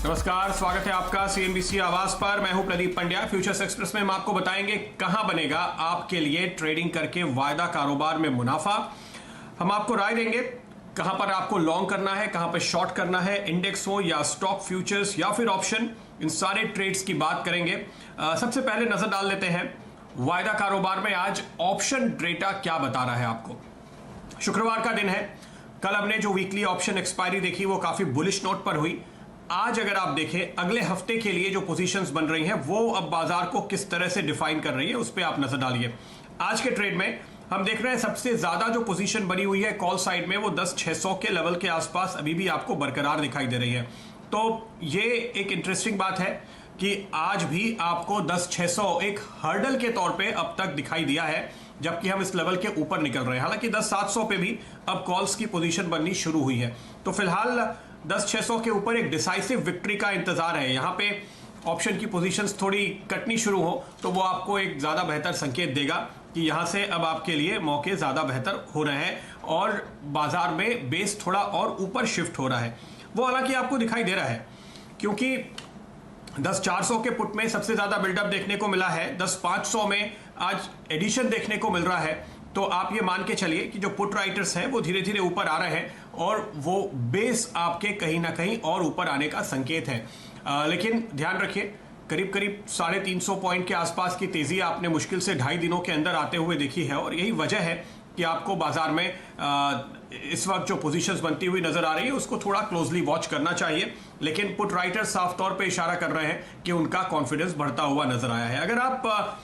नमस्कार, स्वागत है आपका सीएनबीसी आवाज पर। मैं हूं प्रदीप पंड्या। फ्यूचर्स एक्सप्रेस में हम आपको बताएंगे कहां बनेगा आपके लिए ट्रेडिंग करके वायदा कारोबार में मुनाफा। हम आपको राय देंगे कहां पर आपको लॉन्ग करना है, कहां पर शॉर्ट करना है, इंडेक्स हो या स्टॉक फ्यूचर्स या फिर ऑप्शन, इन सारे ट्रेड्स की बात करेंगे। सबसे पहले नजर डाल लेते हैं वायदा कारोबार में आज ऑप्शन डेटा क्या बता रहा है आपको। शुक्रवार का दिन है। कल हमने जो वीकली ऑप्शन एक्सपायरी देखी वो काफी बुलिश नोट पर हुई। आज अगर आप देखें अगले हफ्ते के लिए जो पोजीशंस बन रही हैं वो अब बाजार को किस तरह से डिफाइन कर रही है, उस पर आप नजर डालिए। आज के ट्रेड में हम देख रहे हैं सबसे ज्यादा जो पोजीशन बनी हुई है कॉल साइड में वो 10,600 के लेवल के आसपास अभी भी आपको बरकरार दिखाई दे रही है। तो ये एक इंटरेस्टिंग बात है कि आज भी आपको 10,600 एक हर्डल के तौर पे अब तक दिखाई दिया है, जबकि हम इस लेवल के ऊपर निकल रहे हैं। हालांकि 10,700 पे भी अब कॉल्स की पोजीशन बननी शुरू हुई है। तो फिलहाल 10,600 के ऊपर एक डिसाइसिव विक्ट्री का इंतजार है। यहां पे ऑप्शन की पोजीशंस थोड़ी कटनी शुरू हो तो वो आपको एक ज्यादा बेहतर संकेत देगा कि यहां से अब आपके लिए मौके ज्यादा बेहतर हो रहे हैं और बाजार में बेस थोड़ा और ऊपर शिफ्ट हो रहा है। वो हालांकि आपको दिखाई दे रहा है क्योंकि 10,400 के पुट में सबसे ज्यादा बिल्डअप देखने को मिला है। 10,500 में आज एडिशन देखने को मिल रहा है। तो आप ये मान के चलिए कि जो पुट राइटर्स हैं वो धीरे धीरे ऊपर आ रहे हैं और वो बेस आपके कहीं ना कहीं और ऊपर आने का संकेत है। लेकिन ध्यान रखिए, करीब करीब 350 पॉइंट के आसपास की तेजी आपने मुश्किल से 2.5 दिनों के अंदर आते हुए देखी है और यही वजह है कि आपको बाजार में इस वक्त जो पोजीशंस बनती हुई नजर आ रही है उसको थोड़ा क्लोजली वॉच करना चाहिए। लेकिन पुट राइटर्स साफ तौर पे इशारा कर रहे हैं कि उनका कॉन्फिडेंस बढ़ता हुआ नजर आया है। अगर आप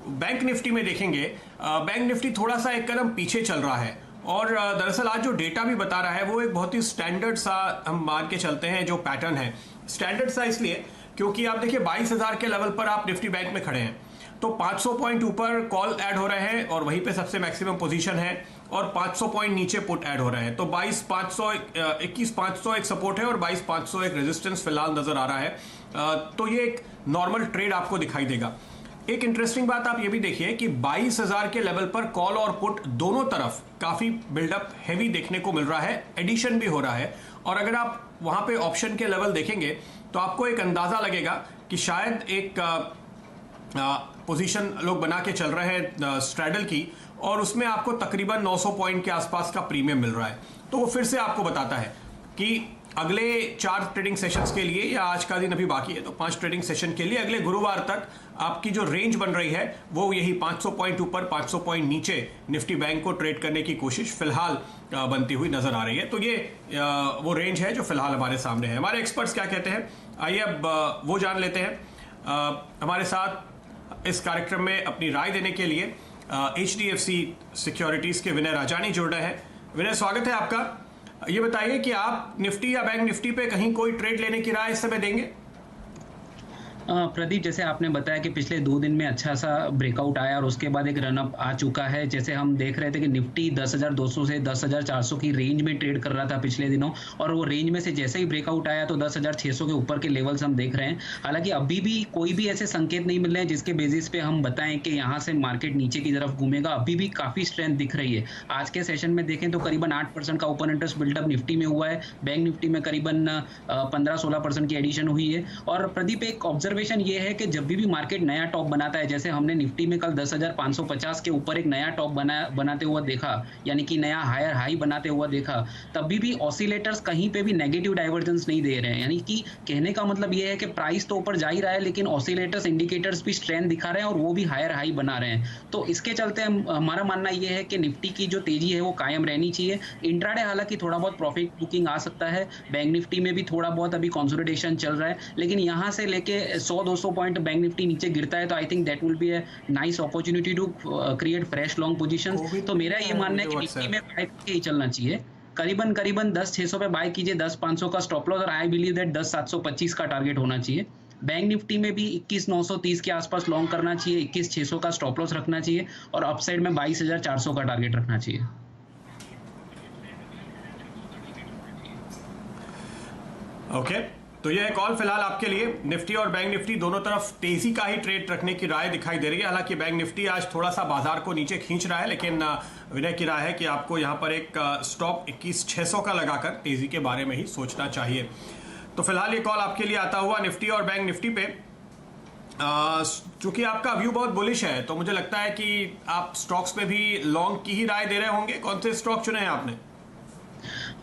बैंक निफ्टी में देखेंगे, बैंक निफ्टी थोड़ा सा एक कदम पीछे चल रहा है और दरअसल आज जो डेटा भी बता रहा है वो एक बहुत ही स्टैंडर्ड सा हम मान के चलते हैं जो पैटर्न है। स्टैंडर्ड सा इसलिए क्योंकि आप देखिए 22,000 के लेवल पर आप निफ्टी बैंक में खड़े हैं तो 500 पॉइंट ऊपर कॉल ऐड हो रहे हैं और वहीं पे सबसे मैक्सिमम पोजीशन है और 500 पॉइंट नीचे पुट ऐड हो रहे हैं। तो 21,500 एक सपोर्ट है और 22,500 एक रेजिस्टेंस फिलहाल नजर आ रहा है। तो ये एक नॉर्मल ट्रेड आपको दिखाई देगा। एक इंटरेस्टिंग बात आप ये भी देखिए कि 22,000 के लेवल पर कॉल और पुट दोनों तरफ काफी बिल्डअप हैवी देखने को मिल रहा है, एडिशन भी हो रहा है। और अगर आप वहां पे ऑप्शन के लेवल देखेंगे तो आपको एक अंदाजा लगेगा कि शायद एक पोजीशन लोग बना के चल रहे हैं स्ट्रैडल की और उसमें आपको तकरीबन 900 पॉइंट के आसपास का प्रीमियम मिल रहा है। तो वो फिर से आपको बताता है कि अगले 4 ट्रेडिंग सेशंस के लिए, या आज का दिन अभी बाकी है तो 5 ट्रेडिंग सेशन के लिए अगले गुरुवार तक आपकी जो रेंज बन रही है वो यही 500 पॉइंट ऊपर 500 पॉइंट नीचे निफ्टी बैंक को ट्रेड करने की कोशिश फिलहाल बनती हुई नजर आ रही है। तो ये वो रेंज है जो फिलहाल हमारे सामने है। हमारे एक्सपर्ट्स क्या कहते हैं, आइए अब वो जान लेते हैं। हमारे साथ इस कार्यक्रम में अपनी राय देने के लिए HDFC सिक्योरिटीज के विनय राजानी जुड़ रहे हैं। विनय, स्वागत है आपका। ये बताइए कि आप निफ्टी या बैंक निफ्टी पे कहीं कोई ट्रेड लेने की राय इस समय देंगे? प्रदीप, जैसे आपने बताया कि पिछले 2 दिन में अच्छा सा ब्रेकआउट आया और उसके बाद एक रनअप आ चुका है। जैसे हम देख रहे थे कि निफ्टी 10,200 से 10,400 की रेंज में ट्रेड कर रहा था पिछले दिनों और वो रेंज में से जैसे ही ब्रेकआउट आया तो 10,600 के ऊपर के लेवल्स हम देख रहे हैं। हालांकि अभी भी कोई भी ऐसे संकेत नहीं मिल रहे हैं जिसके बेसिस पे हम बताएं कि यहाँ से मार्केट नीचे की तरफ घूमेगा। अभी भी काफी स्ट्रेंथ दिख रही है। आज के सेशन में देखें तो करीबन 8% का ओपन इंटरेस्ट बिल्डअप निफ्टी में हुआ है। बैंक निफ्टी में करीबन 15-16% की एडिशन हुई है। और प्रदीप, एक ऑब्जर्वेशन ये है कि जब भी मार्केट नया टॉप बनाता है, जैसे हमने निफ्टी में कल 10,550 के ऊपर एक नया टॉप बनाते हुआ देखा, यानी कि नया हायर हाई बनाते हुआ देखा, तभी भी ऑसिलेटर्स कहीं पे भी नेगेटिव डाइवर्जेंस नहीं दे रहे हैं। यानी कि कहने का मतलब ये है कि प्राइस तो ऊपर जा ही रहा है लेकिन ऑसिलेटर्स इंडिकेटर्स भी स्ट्रेंथ दिखा रहे हैं और वो भी हायर हाई बना रहे हैं। तो इसके चलते हमारा मानना ये है कि निफ्टी की जो तेजी है वो कायम रहनी चाहिए। इंट्राडे हालांकि थोड़ा बहुत प्रॉफिट बुकिंग आ सकता है। बैंक निफ्टी में भी थोड़ा बहुत अभी कंसोलिडेशन चल रहा है, लेकिन यहाँ से लेके 100-200 पॉइंट बैंक निफ्टी नीचे गिरता है तो I think that will be a nice opportunity to create fresh long positions. तो मेरा ये मानना है कि निफ्टी में बाय करके ही चलना चाहिए। करीबन 10,600 पे बाय कीजिए, 10,500 का स्टॉप लॉस और आई बिलीव दैट 10,725 का टारगेट होना चाहिए। बैंक निफ्टी में भी 21,930 के आसपास लॉन्ग करना चाहिए, 21,600 का स्टॉप लॉस रखना चाहिए और अपसाइड में 22,400 का टारगेट रखना चाहिए। ओके, तो यह कॉल फिलहाल आपके लिए। निफ्टी और बैंक निफ्टी दोनों तरफ तेजी का ही ट्रेड रखने की राय दिखाई दे रही है। हालांकि बैंक निफ्टी आज थोड़ा सा बाजार को नीचे खींच रहा है, लेकिन विनय की राय है कि आपको यहां पर एक स्टॉप 21,600 का लगाकर तेजी के बारे में ही सोचना चाहिए। तो फिलहाल ये कॉल आपके लिए आता हुआ निफ्टी और बैंक निफ्टी पे। चूंकि आपका व्यू बहुत बुलिश है तो मुझे लगता है कि आप स्टॉक्स में भी लॉन्ग की ही राय दे रहे होंगे। कौन से स्टॉक चुने हैं आपने?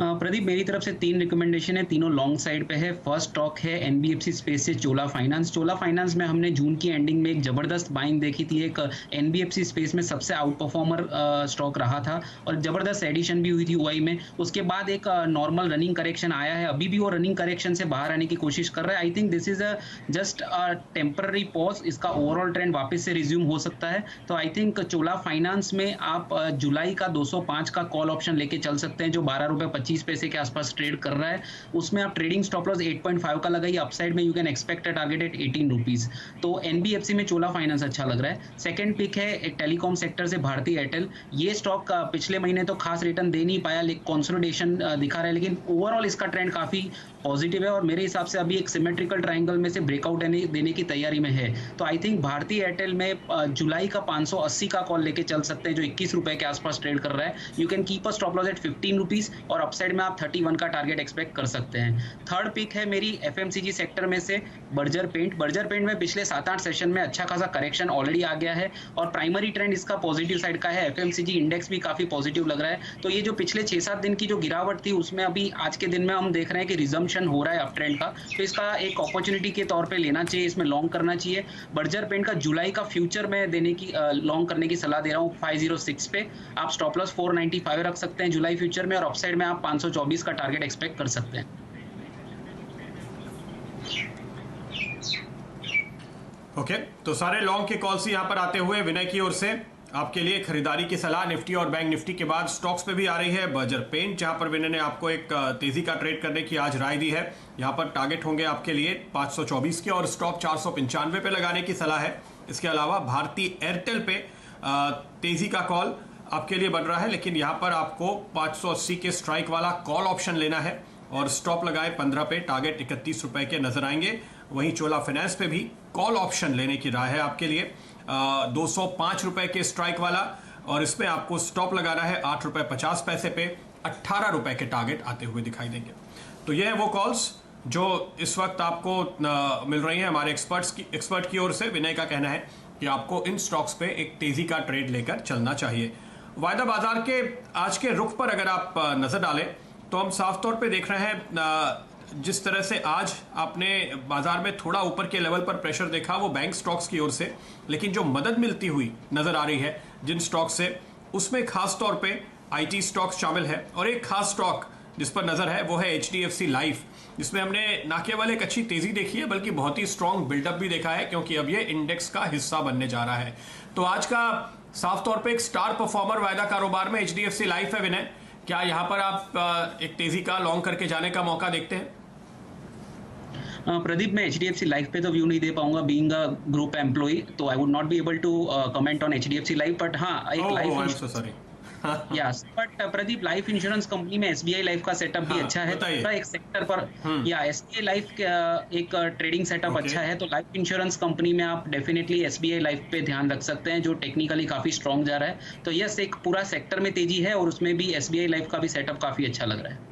प्रदीप, मेरी तरफ से 3 रिकमेंडेशन है, तीनों लॉन्ग साइड पे है। फर्स्ट स्टॉक है एनबीएफसी स्पेस से चोला फाइनेंस। चोला फाइनेंस में हमने जून की एंडिंग में एक जबरदस्त बाइंग देखी थी। एक एनबीएफसी स्पेस में सबसे आउट परफॉर्मर स्टॉक रहा था और जबरदस्त एडिशन भी हुई थी ओआई में। उसके बाद एक नॉर्मल रनिंग करेक्शन आया है, अभी भी वो रनिंग करेक्शन से बाहर आने की कोशिश कर रहा है। I think this is just a temporary pause, इसका ओवरऑल ट्रेंड वापस से रिज्यूम हो सकता है। तो आई थिंक चोला फाइनेंस में आप जुलाई का 205 का कॉल ऑप्शन लेके चल सकते हैं, जो 12 रुपए 25 पैसे के आसपास ट्रेड कर रहा है। उसमें आप ट्रेडिंग स्टॉप लॉस 8.5 का लगाइए, अपसाइड में you can expect a target at 18 rupees. तो एनबीएफसी में चोला फाइनेंस अच्छा लग रहा है। सेकंड पिक है एक टेलीकॉम सेक्टर से भारती एयरटेल। ये स्टॉक पिछले महीने तो खास रिटर्न दे नहीं पाया, लेकिन कंसोलिडेशन दिखा रहा है, लेकिन ओवरऑल इसका ट्रेंड काफी पॉजिटिव है और मेरे हिसाब से अभी एक सिमेट्रिकल ट्रायंगल में से ब्रेकआउट देने की तैयारी में है। तो आई थिंक भारती एयरटेल में जुलाई का 580 का कॉल लेके चल सकते हैं, जो 21 रुपए के आसपास ट्रेड कर रहा है। You can keep a stop loss at 15 rupees और अपसाइड में आप 31 का टारगेट एक्सपेक्ट कर सकते हैं। थर्ड पिक है मेरी एफएमसीजी सेक्टर में से बर्जर पेंट। बर्जर पेंट में पिछले 7-8 सेशन में अच्छा खासा करेक्शन ऑलरेडी आ गया है और प्राइमरी ट्रेंड इसका पॉजिटिव साइड का है। एफएमसीजी इंडेक्स भी काफी पॉजिटिव लग रहा है। तो ये जो पिछले 6-7 दिन की जो गिरावट थी उसमें अभी आज के दिन में हम देख रहे हैं कि रिजम्पशन हो रहा है अप ट्रेंड का। तो इसका एक अपॉर्चुनिटी के तौर पे लेना चाहिए, इसमें लॉन्ग करना चाहिए। बर्जर पेंट का जुलाई का फ्यूचर में देने की लॉन्ग करने की सलाह दे रहा हूँ 506 पे। आप स्टॉप लॉस 495 रख सकते हैं जुलाई फ्यूचर में और अपसाइड में आप 524 का टारगेट एक्सपेक्ट कर सकते हैं। ओके, तो सारे लॉन्ग के कॉल्स यहाँ पर आते हुए विनय की ओर से आपके लिए खरीदारी की सलाह निफ्टी और बैंक निफ्टी के बाद स्टॉक्स पे भी आ रही है। बर्जर पेंट, जहां पर विनय ने आपको एक तेजी का ट्रेड करने की आज राय दी है। यहां पर टारगेट होंगे आपके लिए 524 के और स्टॉप 495 पे लगाने की सलाह है। इसके अलावा भारती एयरटेल पे तेजी का कॉल आपके लिए बन रहा है, लेकिन यहां पर आपको 580 के स्ट्राइक वाला कॉल ऑप्शन लेना है और स्टॉप लगाए 15 पे, टारगेट 31 रुपए के नजर आएंगे। वहीं चोला फाइनेंस पे भी कॉल ऑप्शन लेने की राय है आपके लिए 205 रुपए के स्ट्राइक वाला और इसमें आपको स्टॉप लगाना है 8 रुपए 50 पैसे पे, 18 रुपए के टारगेट आते हुए दिखाई देंगे। तो ये है वो कॉल्स जो इस वक्त आपको मिल रही हैं हमारे एक्सपर्ट की ओर से। विनय का कहना है कि आपको इन स्टॉक्स पे एक तेजी का ट्रेड लेकर चलना चाहिए। वायदा बाजार के आज के रुख पर अगर आप नजर डालें तो हम साफ तौर पे देख रहे हैं जिस तरह से आज आपने बाजार में थोड़ा ऊपर के लेवल पर प्रेशर देखा वो बैंक स्टॉक्स की ओर से, लेकिन जो मदद मिलती हुई नजर आ रही है जिन स्टॉक से, उसमें खास तौर पे आईटी स्टॉक्स शामिल है और एक खास स्टॉक जिस पर नजर है वो है एचडीएफसी लाइफ, जिसमें हमने ना केवल एक अच्छी तेजी देखी है बल्कि बहुत ही स्ट्रॉन्ग बिल्डअप भी देखा है, क्योंकि अब ये इंडेक्स का हिस्सा बनने जा रहा है। तो आज का साफ तौर पे एक स्टार परफॉर्मर वायदा कारोबार में एचडीएफसी लाइफ है। विनय, क्या यहाँ पर आप एक तेजी का लॉन्ग करके जाने का मौका देखते हैं? प्रदीप, मैं एचडीएफसी लाइफ पे तो व्यू नहीं दे पाऊंगा, बीइंग अ ग्रुप एम्प्लॉय, तो I would not be able to comment on HDFC Life. But हाँ, एक life yes, but Pradeep, life insurance company में एसबीआई लाइफ का सेटअप भी अच्छा है। तो एक सेक्टर पर या एसबीआई लाइफ एक ट्रेडिंग सेटअप अच्छा है, तो लाइफ इंश्योरेंस कंपनी में आप डेफिनेटली एसबीआई लाइफ पे ध्यान रख सकते हैं, जो टेक्निकली काफी स्ट्रॉन्ग जा रहा है। तो यस, एक पूरा सेक्टर में तेजी है और उसमें भी एसबीआई लाइफ का भी सेटअप काफी अच्छा लग रहा है।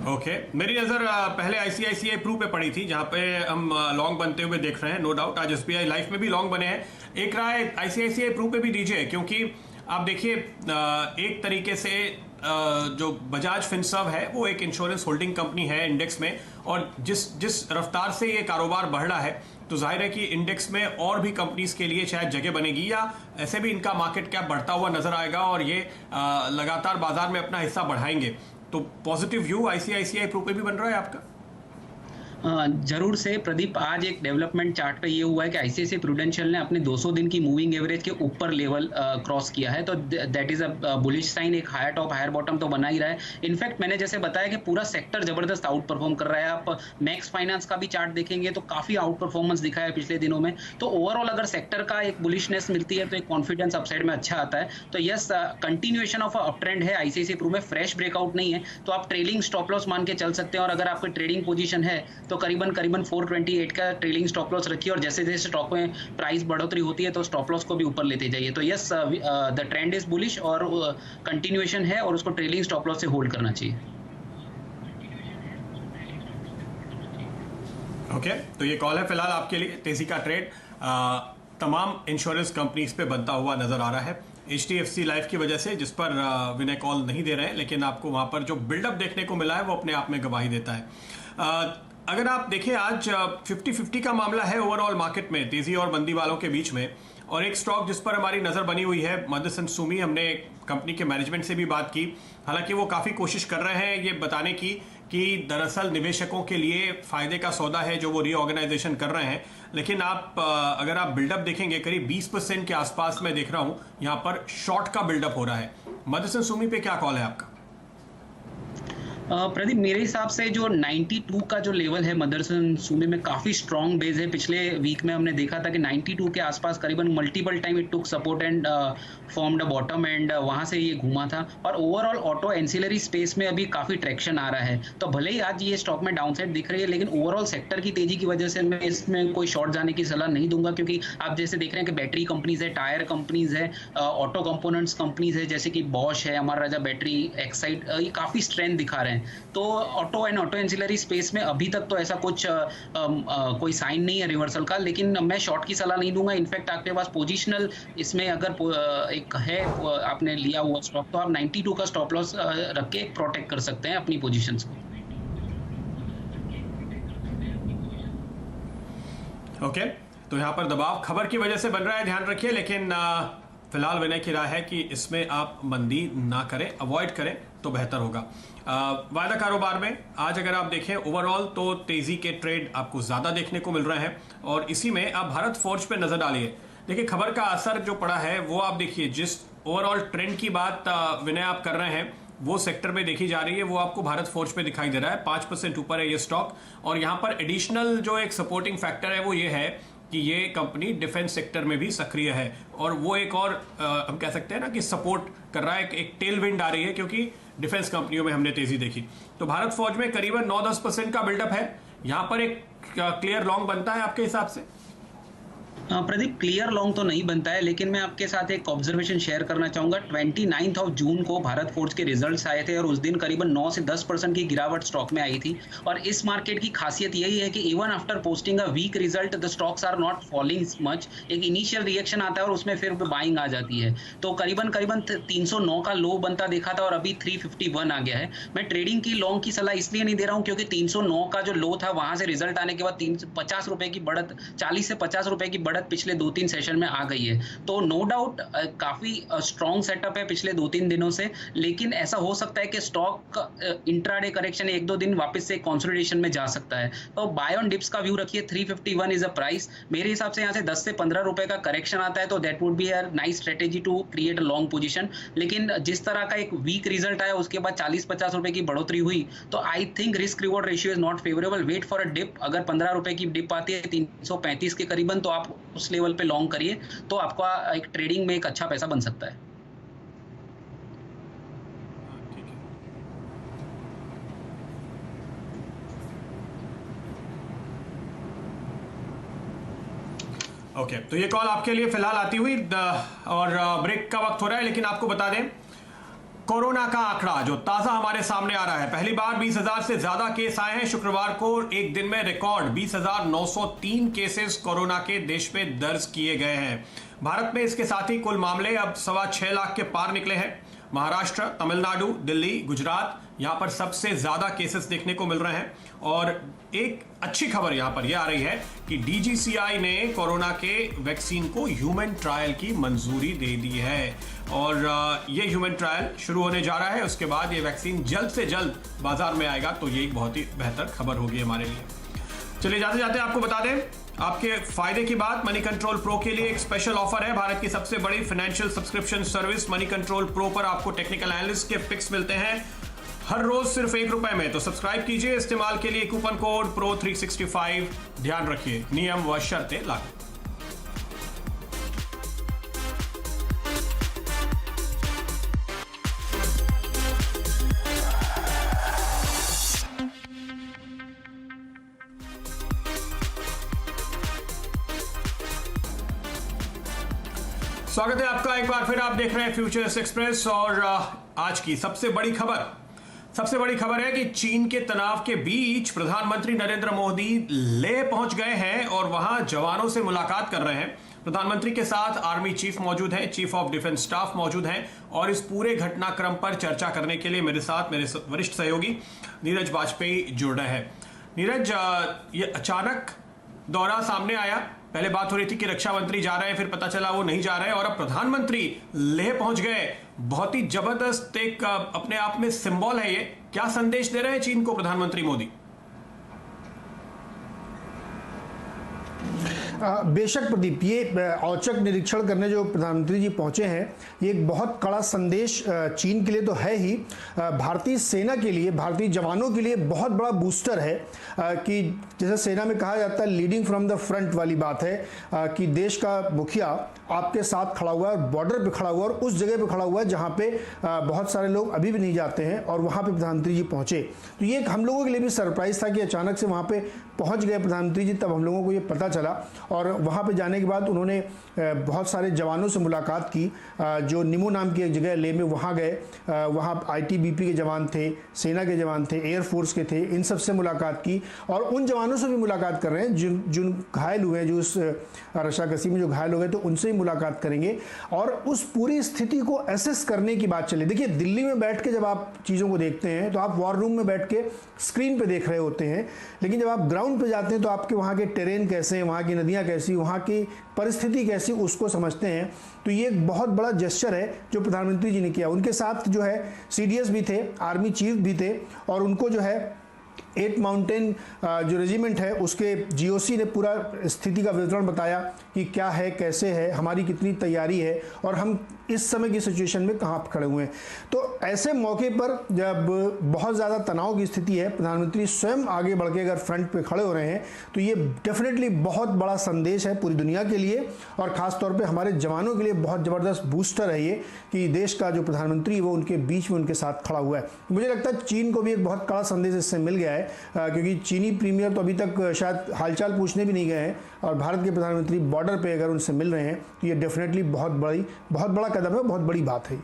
ओके, मेरी नज़र पहले आईसीआईसीआई प्रू पे पड़ी थी, जहां पे हम लॉन्ग बनते हुए देख रहे हैं। नो डाउट आज एसबीआई लाइफ में भी लॉन्ग बने हैं। एक राय आईसीआईसीआई प्रू पे भी दीजिए, क्योंकि आप देखिए एक तरीके से जो बजाज फिनसर्व है वो एक इंश्योरेंस होल्डिंग कंपनी है इंडेक्स में, और जिस रफ्तार से ये कारोबार बढ़ रहा है तो जाहिर है कि इंडेक्स में और भी कंपनीज के लिए शायद जगह बनेगी या ऐसे भी इनका मार्केट कैप बढ़ता हुआ नजर आएगा और ये लगातार बाजार में अपना हिस्सा बढ़ाएंगे। तो पॉजिटिव व्यू आईसीआईसीआई प्रू पे भी बन रहा है आपका? जरूर से प्रदीप, आज एक डेवलपमेंट चार्ट पे ये हुआ है कि आईसीआईसीआई प्रूडेंशियल ने अपने 200 दिन की मूविंग एवरेज के ऊपर लेवल क्रॉस किया है। तो that is a bullish sign. एक हायर टॉप हायर बॉटम तो बना ही रहा है। इनफैक्ट मैंने जैसे बताया कि पूरा सेक्टर जबरदस्त आउट परफॉर्म कर रहा है। आप मैक्स फाइनेंस का भी चार्ट देखेंगे तो काफी आउट परफॉर्मेंस दिखा है पिछले दिनों में। तो ओवरऑल अगर सेक्टर का एक बुलिशनेस मिलती है तो एक कॉन्फिडेंस अपसाइड में अच्छा आता है। तो yes, continuation of up trend है आईसीआईसीआई प्रू में, फ्रेश ब्रेकआउट नहीं है, तो आप ट्रेलिंग स्टॉप लॉस मान के चल सकते हैं। और अगर आपकी ट्रेडिंग पोजीशन है तो करीबन 428 का ट्रेलिंग स्टॉप लॉस रखिए और जैसे जैसे स्टॉक में प्राइस बढ़ोतरी होती है तो स्टॉप लॉस को भी ऊपर लेते जाइए। तो yes, the trend is bullish और कंटिन्यूएशन है और उसको ट्रेलिंग स्टॉप लॉस से होल्ड करना चाहिए। ओके, तो ये कॉल है फिलहाल आपके लिए। तेजी का ट्रेड तमाम इंश्योरेंस कंपनीज पे बनता हुआ नजर आ रहा है। HDFC लाइफ की वजह से, जिस पर विनय कॉल नहीं दे रहे हैं, लेकिन आपको वहां पर जो बिल्डअप देखने को मिला है वो अपने आप में गवाही देता है। अगर आप देखें आज 50-50 का मामला है ओवरऑल मार्केट में, तेजी और मंदी वालों के बीच में। और एक स्टॉक जिस पर हमारी नज़र बनी हुई है मदरसन सुमी, हमने कंपनी के मैनेजमेंट से भी बात की। हालांकि वो काफ़ी कोशिश कर रहे हैं ये बताने की कि दरअसल निवेशकों के लिए फ़ायदे का सौदा है जो वो रीऑर्गेनाइजेशन कर रहे हैं। लेकिन आप अगर आप बिल्डअप देखेंगे करीब 20% के आसपास मैं देख रहा हूँ यहाँ पर शॉर्ट का बिल्डअप हो रहा है। मदरसन सुमी पे क्या कॉल है आपका? प्रदीप, मेरे हिसाब से जो 92 का जो लेवल है मदरसन सुमी में काफी स्ट्रॉन्ग बेस है। पिछले वीक में हमने देखा था कि 92 के आसपास करीबन multiple time it took support and formed a bottom and वहां से ये घूमा था। और ओवरऑल ऑटो एंसिलरी स्पेस में अभी काफी ट्रैक्शन आ रहा है। तो भले ही आज ये स्टॉक में डाउनसाइड दिख रही है, लेकिन ओवरऑल सेक्टर की तेजी की वजह से मैं इसमें कोई शॉर्ट जाने की सलाह नहीं दूंगा, क्योंकि आप जैसे देख रहे हैं कि बैटरी कंपनीज है, टायर कंपनीज है, ऑटो कंपोनेंट्स कंपनीज है, जैसे कि बॉश है, अमर राजा बैटरी, एक्साइड, ये काफी स्ट्रेंथ दिखा रहे हैं। तो auto and auto ancillary space में अभी तक तो ऐसा कुछ कोई साइन नहीं है रिवर्सल का, लेकिन मैं शॉर्ट की सलाह नहीं दूंगा। इनफैक्ट आपके पास पोजिशनल इसमें अगर एक है आपने लिया हुआ स्टॉक, तो आप 92 का स्टॉप लॉस रख के प्रोटेक्ट कर सकते हैं अपनी पोजीशंस को। ओके, तो यहाँ पर दबाव खबर की वजह से बन रहा है, ध्यान रखिए। लेकिन फिलहाल विनय की राय है कि इसमें आप मंदी ना करें, अवॉइड करें तो बेहतर होगा। वायदा कारोबार में आज अगर आप देखें ओवरऑल तो तेजी के ट्रेड आपको ज़्यादा देखने को मिल रहे हैं। और इसी में आप भारत फोर्ज पे नज़र डालिए। देखिए खबर का असर जो पड़ा है वो आप देखिए, जिस ओवरऑल ट्रेंड की बात विनय आप कर रहे हैं वो सेक्टर में देखी जा रही है, वो आपको भारत फोर्ज पे दिखाई दे रहा है। 5% ऊपर है ये स्टॉक। और यहाँ पर एडिशनल जो एक सपोर्टिंग फैक्टर है वो ये है कि ये कंपनी डिफेंस सेक्टर में भी सक्रिय है। और वो एक और हम कह सकते हैं ना कि सपोर्ट कर रहा है, एक टेल विंड आ रही है, क्योंकि डिफेंस कंपनियों में हमने तेजी देखी। तो भारत फौज में करीबन 9-10% का बिल्डअप है। यहाँ पर एक क्लियर लॉन्ग बनता है आपके हिसाब से? प्रदीप, क्लियर लॉन्ग तो नहीं बनता है, लेकिन मैं आपके साथ एक ऑब्जर्वेशन शेयर करना चाहूंगा। 29 जून को भारत फोर्ज के रिजल्ट्स आए थे और उस दिन करीबन 9 से 10% की गिरावट स्टॉक में आई थी। और इस मार्केट की खासियत यही है कि even after posting a weak result the stocks are not falling much. एक इनिशियल रिएक्शन आता है और उसमें फिर बाइंग आ जाती है। तो करीबन 309 का लो बनता देखा था और अभी 351 आ गया है। मैं ट्रेडिंग की लॉन्ग की सलाह इसलिए नहीं दे रहा हूँ क्योंकि 309 का जो लो था वहां से रिजल्ट आने के बाद 50 रुपए की बढ़त, 40 से 50 रुपए की बढ़त पिछले 2-3 सेशन में आ गई है। तो नो डाउट काफी स्ट्रॉन्ग सेटअप है पिछले 2-3 दिनों से। लेकिन ऐसा हो सकता है कि स्टॉक इंट्राडे करेक्शन 1-2 दिन वापस से कंसोलिडेशन में जा सकता है। तो बाय ऑन डिप्स का व्यू रखिए। 351 इज अ प्राइस। मेरे हिसाब से यहाँ से 10 से 15 रुपए का करेक्शन आता है तो that would be a nice strategy to create a long position. लेकिन जिस तरह का एक वीक रिजल्ट आया उसके बाद 40-50 रुपए की बढ़ोतरी हुई, तो I think risk reward ratio is not favourable. Wait for a dip. अगर 15 रुपए की डिप आती है 335 के करीबन, तो आप उस लेवल पे लॉन्ग करिए, तो आपका एक ट्रेडिंग में एक अच्छा पैसा बन सकता है। ओके, तो ये कॉल आपके लिए फिलहाल आती हुई और ब्रेक का वक्त हो रहा है। लेकिन आपको बता दें कोरोना का आंकड़ा जो ताजा हमारे सामने आ रहा है, पहली बार 20,000 से ज्यादा केस आए हैं। शुक्रवार को एक दिन में रिकॉर्ड 20,903 केसेस कोरोना के देश में दर्ज किए गए हैं। भारत में इसके साथ ही कुल मामले अब 6.25 लाख के पार निकले हैं। महाराष्ट्र, तमिलनाडु, दिल्ली, गुजरात, यहां पर सबसे ज्यादा केसेस देखने को मिल रहे हैं। और एक अच्छी खबर यहां पर यह आ रही है कि DGCI ने कोरोना के वैक्सीन को ह्यूमन ट्रायल की मंजूरी दे दी है। और ये ह्यूमन ट्रायल शुरू होने जा रहा है। उसके बाद ये वैक्सीन जल्द से जल्द बाजार में आएगा। तो ये एक बहुत ही बेहतर खबर होगी हमारे लिए। चलिए जाते जाते आपको बता दें आपके फायदे की बात, मनी कंट्रोल प्रो के लिए एक स्पेशल ऑफर है। भारत की सबसे बड़ी financial subscription service money control pro पर आपको टेक्निकल एनालिस्ट के पिक्स मिलते हैं हर रोज सिर्फ ₹1 में। तो सब्सक्राइब कीजिए। इस्तेमाल के लिए कूपन कोड PRO365 ध्यान रखिए, नियम व शर्तें लागू। स्वागत है आपका एक बार फिर। आप देख रहे हैं फ्यूचर्स एक्सप्रेस और आज की सबसे बड़ी खबर, सबसे बड़ी खबर है कि चीन के तनाव के बीच प्रधानमंत्री नरेंद्र मोदी लेह पहुंच गए हैं और वहां जवानों से मुलाकात कर रहे हैं। प्रधानमंत्री के साथ आर्मी चीफ मौजूद हैं, चीफ ऑफ डिफेंस स्टाफ मौजूद हैं और इस पूरे घटनाक्रम पर चर्चा करने के लिए मेरे साथ मेरे वरिष्ठ सहयोगी नीरज वाजपेयी जुड़ रहे हैं। नीरज, ये अचानक दौरा सामने आया, पहले बात हो रही थी कि रक्षा मंत्री जा रहे हैं, फिर पता चला वो नहीं जा रहे हैं और अब प्रधानमंत्री लेह पहुंच गए। बहुत ही जबरदस्त एक अपने आप में सिंबल है ये। क्या संदेश दे रहे हैं चीन को प्रधानमंत्री मोदी? बेशक प्रदीप, ये औचक निरीक्षण करने जो प्रधानमंत्री जी पहुंचे हैं, ये एक बहुत कड़ा संदेश चीन के लिए तो है ही, भारतीय सेना के लिए, भारतीय जवानों के लिए बहुत बड़ा बूस्टर है कि जैसे सेना में कहा जाता है लीडिंग फ्रॉम द फ्रंट वाली बात है कि देश का मुखिया आपके साथ खड़ा हुआ है, बॉर्डर पे खड़ा हुआ है और उस जगह पे खड़ा हुआ है जहाँ पे बहुत सारे लोग अभी भी नहीं जाते हैं और वहाँ पे प्रधानमंत्री जी पहुँचे। तो ये हम लोगों के लिए भी सरप्राइज था कि अचानक से वहाँ पे पहुँच गए प्रधानमंत्री जी। तब हम लोगों को ये पता चला और वहाँ पे जाने के बाद उन्होंने बहुत सारे जवानों से मुलाकात की जो निमो नाम की एक जगह ले में वहाँ गए। वहाँ आईटीबीपी के जवान थे, सेना के जवान थे, एयरफोर्स के थे, इन सब से मुलाकात की और उन जवानों से भी मुलाकात कर रहे हैं जिन घायल हुए हैं, जो उस रशाकसी में जो घायल हो गए, तो उनसे ही मुलाकात करेंगे और उस पूरी स्थिति को एसेस करने की बात चली। देखिए, दिल्ली में बैठ के जब आप चीज़ों को देखते हैं तो आप वॉर रूम में बैठ के स्क्रीन पे देख रहे होते हैं, लेकिन जब आप ग्राउंड पे जाते हैं तो आपके वहाँ के टेरेन कैसे हैं, वहाँ की नदियाँ कैसी, वहाँ की परिस्थिति कैसी, उसको समझते हैं। तो ये एक बहुत बड़ा जेस्चर है जो प्रधानमंत्री जी ने किया। उनके साथ जो है सीडीएस भी थे, आर्मी चीफ भी थे और उनको जो है 8 माउंटेन जो रेजिमेंट है उसके जीओसी ने पूरा स्थिति का विवरण बताया कि क्या है, कैसे है, हमारी कितनी तैयारी है और हम इस समय की सिचुएशन में कहाँ खड़े हुए हैं। तो ऐसे मौके पर जब बहुत ज़्यादा तनाव की स्थिति है, प्रधानमंत्री स्वयं आगे बढ़ के अगर फ्रंट पे खड़े हो रहे हैं तो ये डेफिनेटली बहुत बड़ा संदेश है पूरी दुनिया के लिए और ख़ास तौर पे हमारे जवानों के लिए बहुत ज़बरदस्त बूस्टर है ये कि देश का जो प्रधानमंत्री वो उनके बीच में उनके साथ खड़ा हुआ है। मुझे लगता है चीन को भी एक बहुत कड़ा संदेश इससे मिल गया है क्योंकि चीनी प्रीमियर तो अभी तक शायद हालचाल पूछने भी नहीं गए हैं और भारत के प्रधानमंत्री बॉर्डर पे अगर उनसे मिल रहे हैं तो ये डेफिनेटली बहुत बड़ा कदम है, बहुत बड़ी बात है।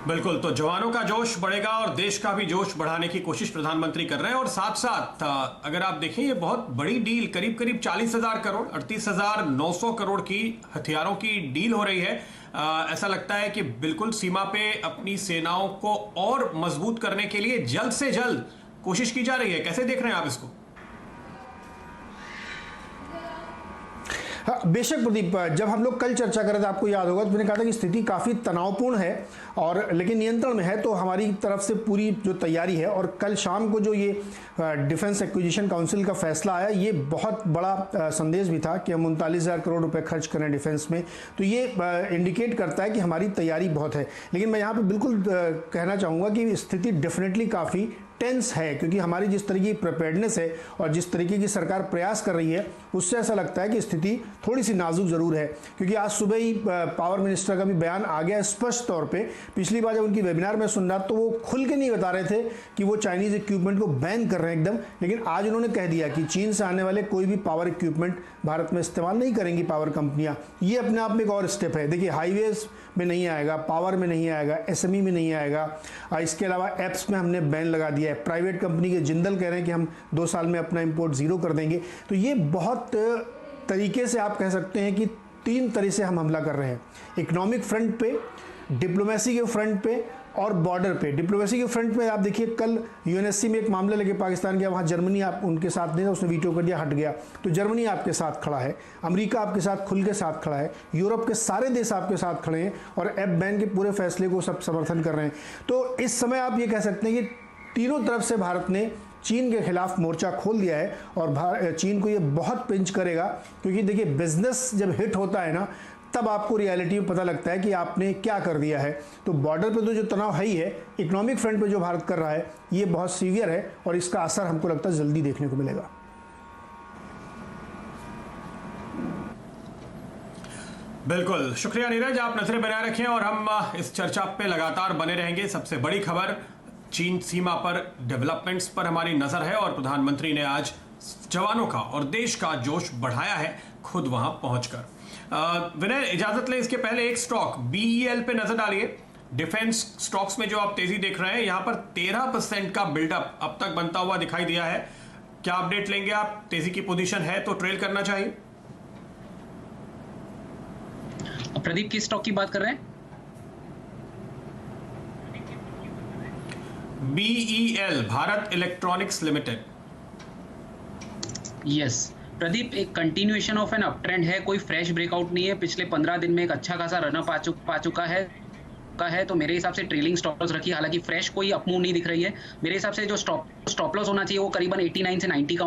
बिल्कुल, तो जवानों का जोश बढ़ेगा और देश का भी जोश बढ़ाने की कोशिश प्रधानमंत्री कर रहे हैं और साथ साथ अगर आप देखें ये बहुत बड़ी डील, करीब 40,000 करोड़ 38,900 करोड़ की हथियारों की डील हो रही है। ऐसा लगता है कि बिल्कुल सीमा पे अपनी सेनाओं को और मजबूत करने के लिए जल्द से जल्द कोशिश की जा रही है। कैसे देख रहे हैं आप इसको? हाँ, बेशक प्रदीप, जब हम लोग कल चर्चा कर रहे थे आपको याद होगा तो मैंने कहा था कि स्थिति काफ़ी तनावपूर्ण है और लेकिन नियंत्रण में है। तो हमारी तरफ से पूरी जो तैयारी है और कल शाम को जो ये डिफेंस एक्विजिशन काउंसिल का फैसला आया, ये बहुत बड़ा संदेश भी था कि हम 39,000 करोड़ रुपए खर्च करें डिफेंस में। तो ये इंडिकेट करता है कि हमारी तैयारी बहुत है। लेकिन मैं यहाँ पर बिल्कुल कहना चाहूँगा कि स्थिति डेफिनेटली काफ़ी टेंस है क्योंकि हमारी जिस तरीके की प्रिपेयर्डनेस है और जिस तरीके की सरकार प्रयास कर रही है उससे ऐसा लगता है कि स्थिति थोड़ी सी नाजुक ज़रूर है। क्योंकि आज सुबह ही पावर मिनिस्टर का भी बयान आ गया स्पष्ट तौर पे। पिछली बार जब उनकी वेबिनार में सुन रहा तो वो खुल के नहीं बता रहे थे कि वो चाइनीज़ इक्विपमेंट को बैन कर रहे हैं एकदम, लेकिन आज उन्होंने कह दिया कि चीन से आने वाले कोई भी पावर इक्विपमेंट भारत में इस्तेमाल नहीं करेंगी पावर कंपनियाँ। ये अपने आप में एक और स्टेप है। देखिए, हाईवेज में नहीं आएगा, पावर में नहीं आएगा, एसएमई में नहीं आएगा, इसके अलावा एप्स में हमने बैन लगा दिया है। प्राइवेट कंपनी के जिंदल कह रहे हैं कि हम 2 साल में अपना इंपोर्ट ज़ीरो कर देंगे। तो ये बहुत तरीके से आप कह सकते हैं कि 3 तरह से हम हमला कर रहे हैं, इकोनॉमिक फ्रंट पे, डिप्लोमेसी के फ्रंट पे और बॉर्डर पे। डिप्लोमेसी के फ्रंट में आप देखिए कल यूएनएससी में एक मामला लेके पाकिस्तान गया, वहाँ जर्मनी आप उनके साथ नहीं था, उसने वीटो कर दिया, हट गया। तो जर्मनी आपके साथ खड़ा है, अमेरिका आपके साथ खुल के साथ खड़ा है, यूरोप के सारे देश आपके साथ खड़े हैं और ऐप बैन के पूरे फैसले को सब समर्थन कर रहे हैं। तो इस समय आप ये कह सकते हैं कि तीनों तरफ से भारत ने चीन के खिलाफ मोर्चा खोल दिया है और चीन को ये बहुत पिंच करेगा क्योंकि देखिए बिजनेस जब हिट होता है ना तब आपको रियलिटी में पता लगता है कि आपने क्या कर दिया है। तो बॉर्डर पे तो जो तनाव है ही है, इकोनॉमिक फ्रंट पे जो भारत कर रहा है ये बहुत सीवियर है और इसका असर हमको लगता है जल्दी देखने को मिलेगा। बिल्कुल, शुक्रिया नीरज, आप नजरें बनाए रखें और हम इस चर्चा पे लगातार बने रहेंगे। सबसे बड़ी खबर चीन सीमा पर डेवलपमेंट्स पर हमारी नजर है और प्रधानमंत्री ने आज जवानों का और देश का जोश बढ़ाया है खुद वहां पहुंचकर। विनय, इजाजत ले इसके पहले एक स्टॉक BEL पे नजर डालिए। डिफेंस स्टॉक्स में जो आप तेजी देख रहे हैं, यहां पर 13% का बिल्डअप अब तक बनता हुआ दिखाई दिया है। क्या अपडेट लेंगे आप? तेजी की पोजीशन है तो ट्रेल करना चाहिए। प्रदीप किस स्टॉक की बात कर रहे हैं? BEL, Bharat electronics limited. Yes Pradeep, एक continuation of an uptrend है, कोई फ्रेश ब्रेकआउट नहीं है। पिछले 15 दिन में एक अच्छा खासा रनअप आ चुका है तो मेरे हिसाब से ट्रेलिंग स्टॉप लॉस रखिए। हालांकि फ्रेश कोई अपमूव नहीं दिख रही है। मेरे हिसाब से जो स्टॉप लॉस होना चाहिए वो करीबन 89 से 90 का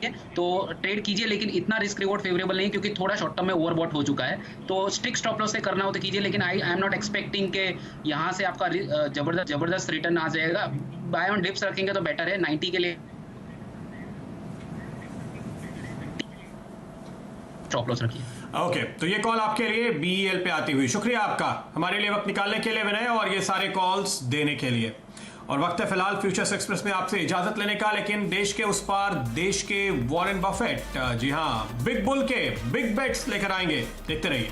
है, तो ट्रेड कीजिए, लेकिन इतना रिस्क रिवॉर्ड फेवरेबल नहीं, क्योंकि थोड़ा शॉर्ट टर्म में ओवरबॉट हो चुका है। तो स्ट्रिक्ट स्टॉप लॉस से करना हो तो कीजिए, लेकिन आई एम नॉट एक्सपेक्टिंग के यहाँ से आपका जबरदस्त रिटर्न आ जाएगा। बाय ऑन डिप्स रखेंगे तो बेटर है। 90 के लिए स्टॉप लॉस रखिए। ओके, तो ये कॉल आपके लिए BEL पे आती हुई। शुक्रिया आपका हमारे लिए वक्त निकालने के लिए विनय, और ये सारे कॉल्स देने के लिए। और वक्त है फिलहाल फ्यूचर्स एक्सप्रेस में आपसे इजाजत लेने का, लेकिन देश के उस पार देश के वॉरेन बफेट, जी हां, बिग बुल के बिग बेट्स लेकर आएंगे। देखते रहिए।